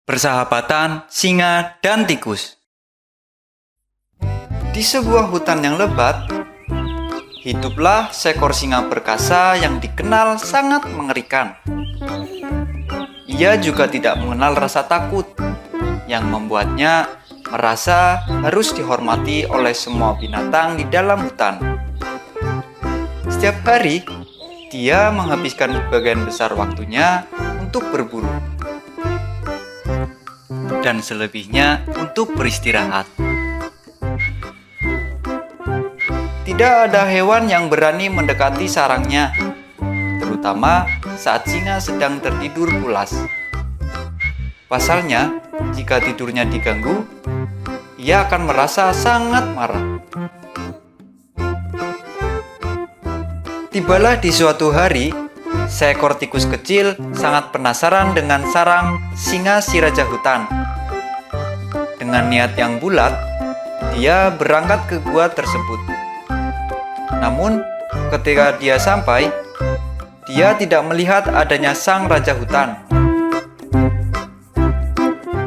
Persahabatan singa dan tikus. Di sebuah hutan yang lebat, hiduplah seekor singa perkasa yang dikenal sangat mengerikan. Ia juga tidak mengenal rasa takut, yang membuatnya merasa harus dihormati oleh semua binatang di dalam hutan. Setiap hari, dia menghabiskan sebagian besar waktunya untuk berburu, dan selebihnya untuk beristirahat. Tidak ada hewan yang berani mendekati sarangnya, terutama saat singa sedang tertidur pulas. Pasalnya, jika tidurnya diganggu, ia akan merasa sangat marah. Tibalah di suatu hari, seekor tikus kecil sangat penasaran dengan sarang singa si raja hutan. Dengan niat yang bulat, dia berangkat ke gua tersebut. Namun, ketika dia sampai, dia tidak melihat adanya sang raja hutan.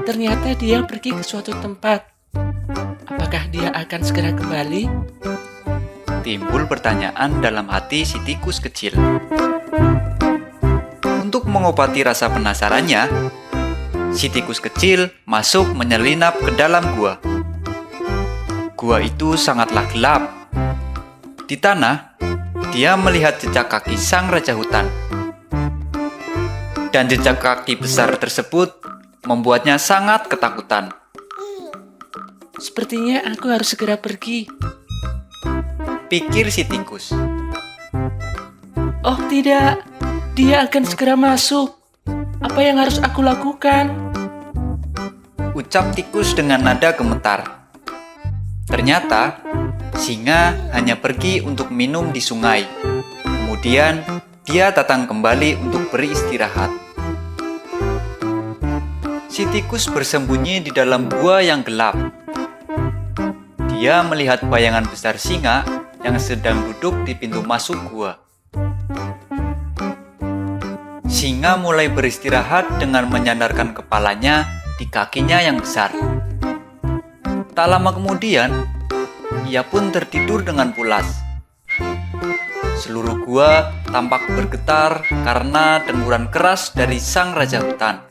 Ternyata dia pergi ke suatu tempat. Apakah dia akan segera kembali? Timbul pertanyaan dalam hati si tikus kecil. Untuk mengobati rasa penasarannya, si tikus kecil masuk menyelinap ke dalam gua. Gua itu sangatlah gelap. Di tanah, dia melihat jejak kaki sang raja hutan. Dan jejak kaki besar tersebut membuatnya sangat ketakutan. Sepertinya aku harus segera pergi. Pikir si tikus. Oh tidak, dia akan segera masuk. Apa yang harus aku lakukan? Ucap tikus dengan nada gemetar. Ternyata, singa hanya pergi untuk minum di sungai. Kemudian, dia datang kembali untuk beristirahat. Si tikus bersembunyi di dalam gua yang gelap. Dia melihat bayangan besar singa yang sedang duduk di pintu masuk gua. Singa mulai beristirahat dengan menyandarkan kepalanya di kakinya yang besar. Tak lama kemudian, ia pun tertidur dengan pulas. Seluruh gua tampak bergetar karena denguran keras dari sang raja hutan.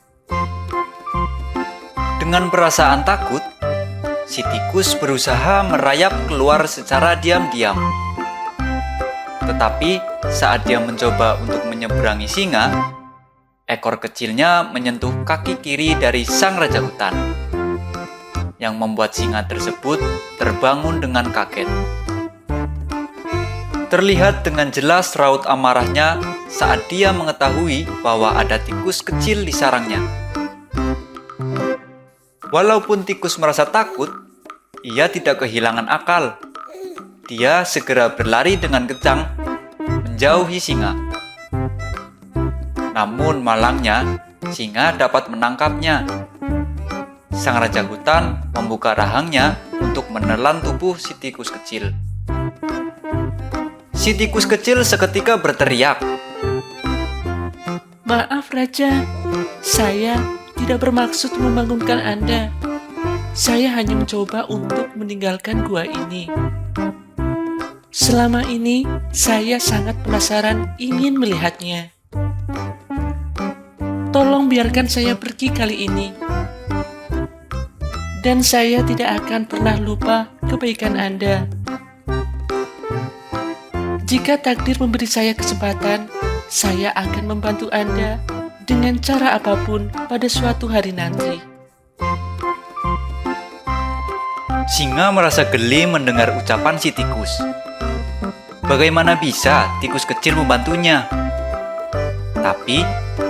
Dengan perasaan takut, si tikus berusaha merayap keluar secara diam-diam. Tetapi saat dia mencoba untuk menyeberangi singa, ekor kecilnya menyentuh kaki kiri dari sang raja hutan, yang membuat singa tersebut terbangun dengan kaget. Terlihat dengan jelas raut amarahnya saat dia mengetahui bahwa ada tikus kecil di sarangnya. Walaupun tikus merasa takut, ia tidak kehilangan akal. Dia segera berlari dengan kencang, menjauhi singa. Namun malangnya, singa dapat menangkapnya. Sang raja hutan membuka rahangnya untuk menelan tubuh si tikus kecil. Si tikus kecil seketika berteriak. Maaf Raja, saya tidak bermaksud membangunkan Anda. Saya hanya mencoba untuk meninggalkan gua ini. Selama ini, saya sangat penasaran ingin melihatnya. Tolong biarkan saya pergi kali ini. Dan saya tidak akan pernah lupa kebaikan Anda. Jika takdir memberi saya kesempatan, saya akan membantu Anda dengan cara apapun pada suatu hari nanti. Singa merasa geli mendengar ucapan si tikus. Bagaimana bisa tikus kecil membantunya? Tapi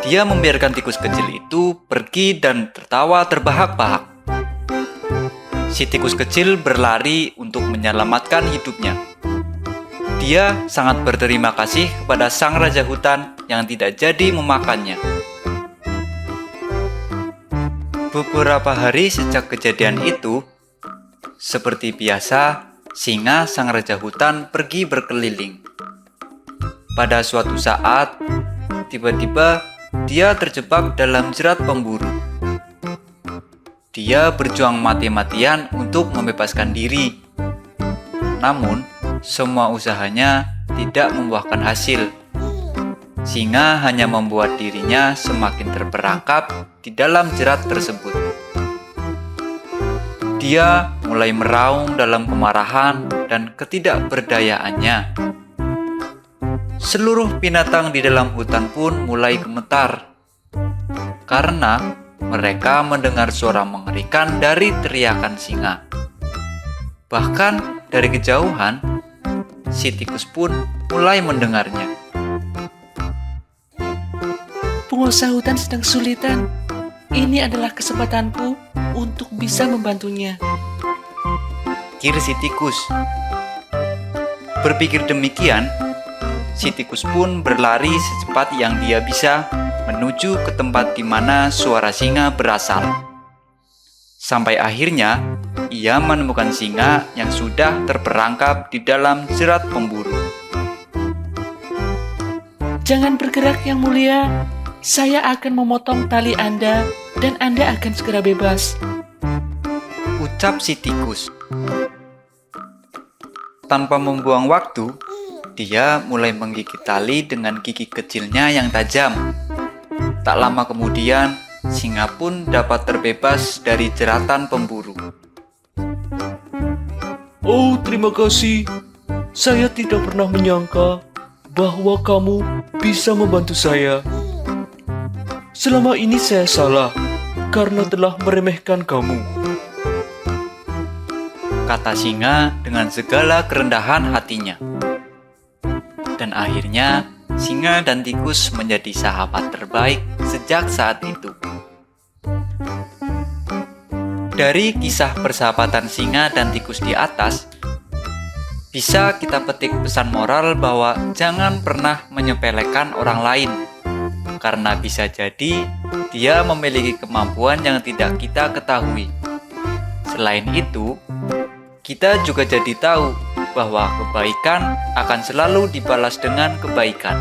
dia membiarkan tikus kecil itu pergi dan tertawa terbahak-bahak. Si tikus kecil berlari untuk menyelamatkan hidupnya. Dia sangat berterima kasih kepada sang raja hutan yang tidak jadi memakannya. Beberapa hari sejak kejadian itu, seperti biasa, singa sang raja hutan pergi berkeliling. Pada suatu saat, tiba-tiba dia terjebak dalam jerat pemburu. dia berjuang mati-matian untuk membebaskan diri. Namun, semua usahanya tidak membuahkan hasil. Singa hanya membuat dirinya semakin terperangkap di dalam jerat tersebut. Dia mulai meraung dalam kemarahan dan ketidakberdayaannya. Seluruh binatang di dalam hutan pun mulai gemetar, karena mereka mendengar suara mengerikan dari teriakan singa. Bahkan dari kejauhan, si tikus pun mulai mendengarnya. Pengusaha hutan sedang kesulitan. Ini adalah kesempatanku untuk bisa membantunya. Pikir si tikus. Berpikir demikian, si tikus pun berlari secepat yang dia bisa menuju ke tempat di mana suara singa berasal. Sampai akhirnya, ia menemukan singa yang sudah terperangkap di dalam jerat pemburu. Jangan bergerak, Yang Mulia. Saya akan memotong tali Anda dan Anda akan segera bebas. Ucap si tikus. Tanpa membuang waktu, dia mulai menggigit tali dengan gigi kecilnya yang tajam. Tak lama kemudian, singa pun dapat terbebas dari jeratan pemburu. Oh, terima kasih. Saya tidak pernah menyangka bahwa kamu bisa membantu saya. Selama ini saya salah karena telah meremehkan kamu. Kata singa dengan segala kerendahan hatinya. Dan akhirnya, singa dan tikus menjadi sahabat terbaik sejak saat itu. Dari kisah persahabatan singa dan tikus di atas, bisa kita petik pesan moral bahwa jangan pernah menyepelekan orang lain, karena bisa jadi dia memiliki kemampuan yang tidak kita ketahui. Selain itu, kita juga jadi tahu bahwa kebaikan akan selalu dibalas dengan kebaikan.